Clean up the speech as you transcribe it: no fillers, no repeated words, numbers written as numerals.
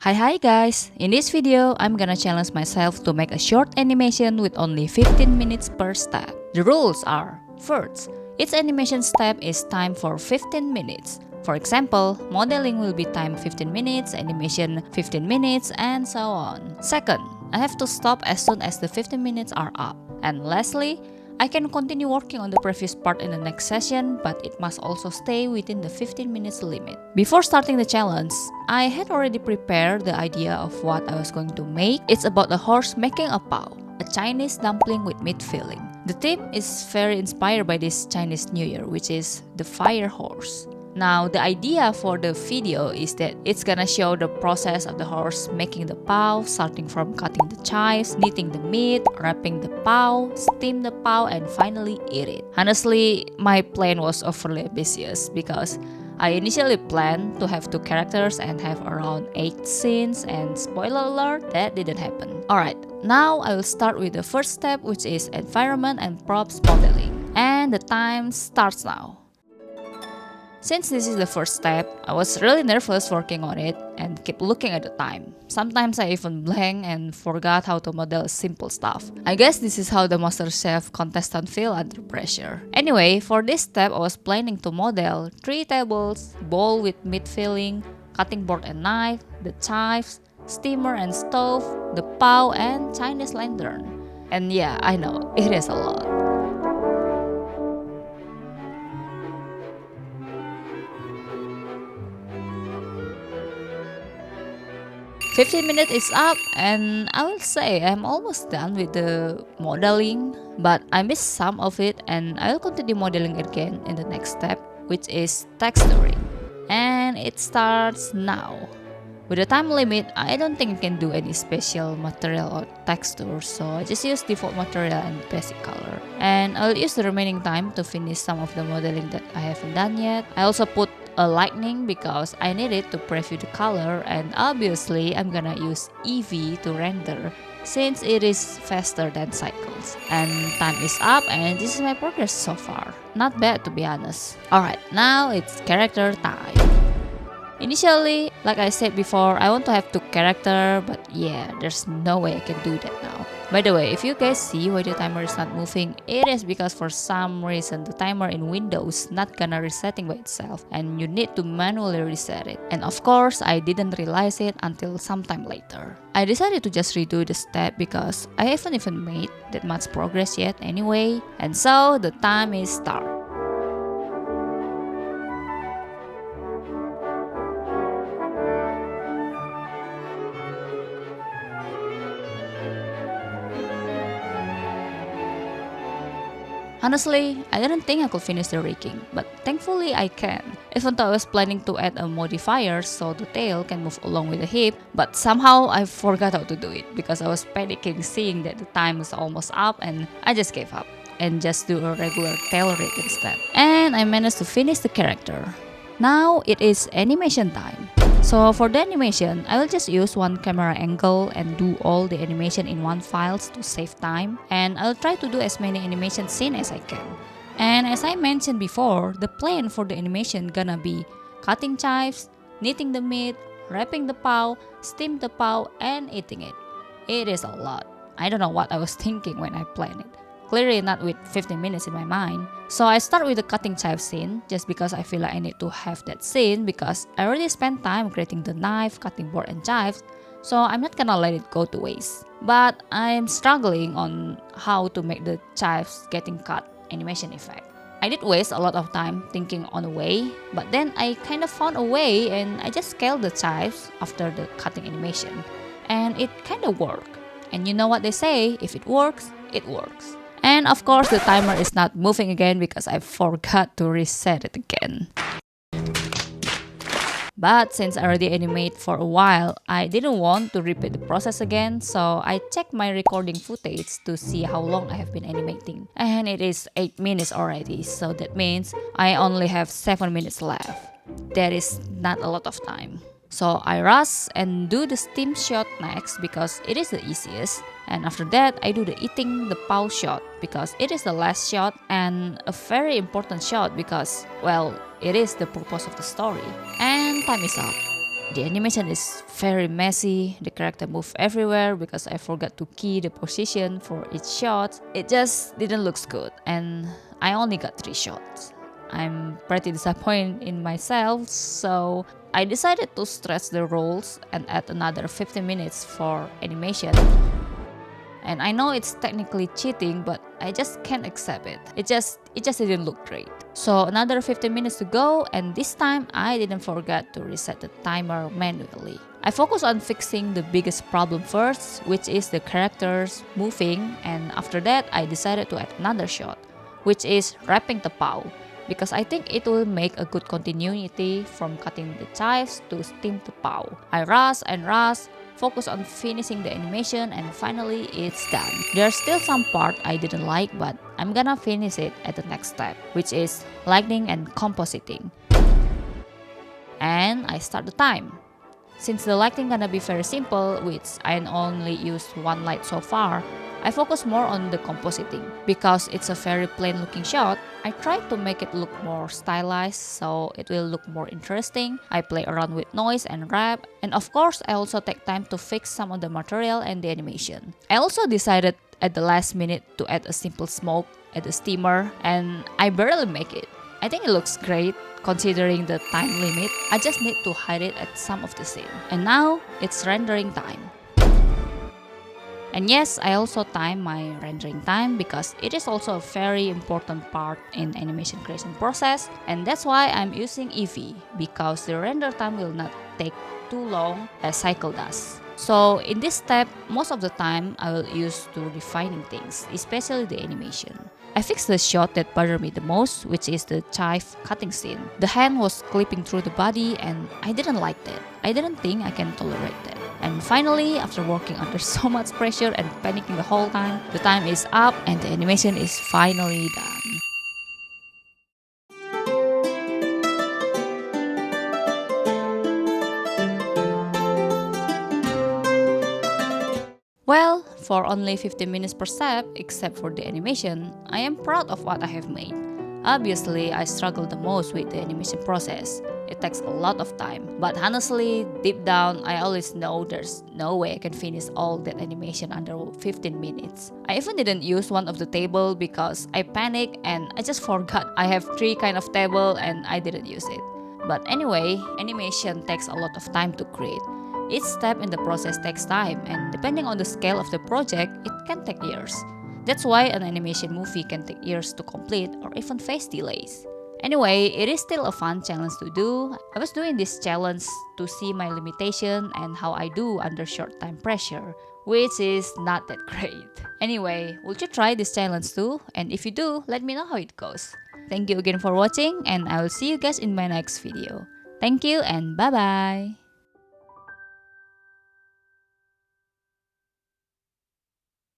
Hi guys! In this video, I'm gonna challenge myself to make a short animation with only 15 minutes per step. The rules are: first, each animation step is timed for 15 minutes. For example, modeling will be timed 15 minutes, animation 15 minutes, and so on. Second, I have to stop as soon as the 15 minutes are up. And lastly, I can continue working on the previous part in the next session, but it must also stay within the 15 minutes limit. Before starting the challenge, I had already prepared the idea of what I was going to make. It's about a horse making a pao, a Chinese dumpling with meat filling. The theme is very inspired by this Chinese New Year, which is the fire horse. Now, the idea for the video is that it's gonna show the process of the horse making the pao, starting from cutting the chives, kneading the meat, wrapping the pao, steam the pao, and finally eat it. Honestly, my plan was overly ambitious because I initially planned to have 2 characters and have around 8 scenes, and spoiler alert, that didn't happen. Alright, now I will start with the first step, which is environment and props modeling. And the time starts now. Since this is the first step, I was really nervous working on it and kept looking at the time. Sometimes I even blank and forgot how to model simple stuff. I guess this is how the MasterChef contestant feel under pressure. Anyway, for this step I was planning to model 3 tables, bowl with meat filling, cutting board and knife, the chives, steamer and stove, the pao, and Chinese lantern. And yeah, I know, it is a lot. 15 minutes is up, and I will say I'm almost done with the modeling, but I missed some of it and I will continue modeling again in the next step, which is texturing. And it starts now. With the time limit, I don't think I can do any special material or texture, so I just use default material and basic color. And I'll use the remaining time to finish some of the modeling that I haven't done yet. I also put a lightning because I need it to preview the color, and obviously I'm gonna use Eevee to render since it is faster than cycles. And time is up, and this is my progress so far. Not bad, to be honest. Alright, now it's character time. Initially, like I said before, I want to have 2 characters, but yeah, there's no way I can do that now. By the way, if you guys see why the timer is not moving, it is because for some reason the timer in Windows not gonna resetting by itself and you need to manually reset it. And of course, I didn't realize it until sometime later. I decided to just redo the step because I haven't even made that much progress yet anyway. And so the time is start. Honestly, I didn't think I could finish the rigging, but thankfully I can. Even though I was planning to add a modifier so the tail can move along with the hip, but somehow I forgot how to do it because I was panicking seeing that the time was almost up, and I just gave up and just do a regular tail rig instead. And I managed to finish the character. Now it is animation time. So for the animation, I will just use one camera angle and do all the animation in one file to save time, and I'll try to do as many animation scenes as I can. And as I mentioned before, the plan for the animation gonna be cutting chives, kneading the meat, wrapping the pao, steam the pao, and eating it. It is a lot. I don't know what I was thinking when I planned it. Clearly not with 15 minutes in my mind. So I start with the cutting chive scene just because I feel like I need to have that scene because I already spent time creating the knife, cutting board and chives, so I'm not gonna let it go to waste. But I'm struggling on how to make the chives getting cut animation effect. I did waste a lot of time thinking on a way, but then I kind of found a way and I just scaled the chives after the cutting animation. And it kind of worked. And you know what they say, if it works, it works. And of course the timer is not moving again because I forgot to reset it again. But since I already animate for a while, I didn't want to repeat the process again, so I checked my recording footage to see how long I have been animating. And it is 8 minutes already, so that means I only have 7 minutes left. That is not a lot of time. So I rush and do the steam shot next because it is the easiest. And after that, I do the eating the pau shot because it is the last shot and a very important shot because, well, it is the purpose of the story. And time is up. The animation is very messy, the character move everywhere because I forgot to key the position for each shot. It just didn't look good and I only got 3 shots. I'm pretty disappointed in myself, so I decided to stretch the roles and add another 15 minutes for animation. And I know it's technically cheating, but I just can't accept it. It just didn't look great. So another 15 minutes to go, and this time I didn't forget to reset the timer manually. I focused on fixing the biggest problem first, which is the characters moving, and after that I decided to add another shot, which is wrapping the paw, because I think it will make a good continuity from cutting the chives to steam the paw. I rush and rush, focus on finishing the animation, and finally it's done. There's still some part I didn't like, but I'm gonna finish it at the next step, which is lighting and compositing. And I start the time. Since the lighting gonna be very simple, which I only used one light so far, I focus more on the compositing. Because it's a very plain looking shot, I try to make it look more stylized so it will look more interesting. I play around with noise and wrap, and of course I also take time to fix some of the material and the animation. I also decided at the last minute to add a simple smoke at the steamer, and I barely make it. I think it looks great considering the time limit. I just need to hide it at some of the scene. And now it's rendering time. And yes, I also time my rendering time because it is also a very important part in animation creation process, and that's why I'm using Eevee, because the render time will not take too long as Cycle does. So in this step, most of the time I will use to refining things, especially the animation. I fixed the shot that bothered me the most, which is the chive cutting scene. The hand was clipping through the body and I didn't like that. I didn't think I can tolerate that. And finally, after working under so much pressure and panicking the whole time, the time is up and the animation is finally done. Well, for only 15 minutes per step, except for the animation, I am proud of what I have made. Obviously, I struggle the most with the animation process. It takes a lot of time. But honestly, deep down, I always know there's no way I can finish all that animation under 15 minutes. I even didn't use one of the table because I panicked and I just forgot I have 3 kind of table and I didn't use it. But anyway, animation takes a lot of time to create. Each step in the process takes time, and depending on the scale of the project, it can take years. That's why an animation movie can take years to complete or even face delays. Anyway, it is still a fun challenge to do. I was doing this challenge to see my limitation and how I do under short time pressure, which is not that great. Anyway, would you try this challenge too? And if you do, let me know how it goes. Thank you again for watching, and I will see you guys in my next video. Thank you and bye bye!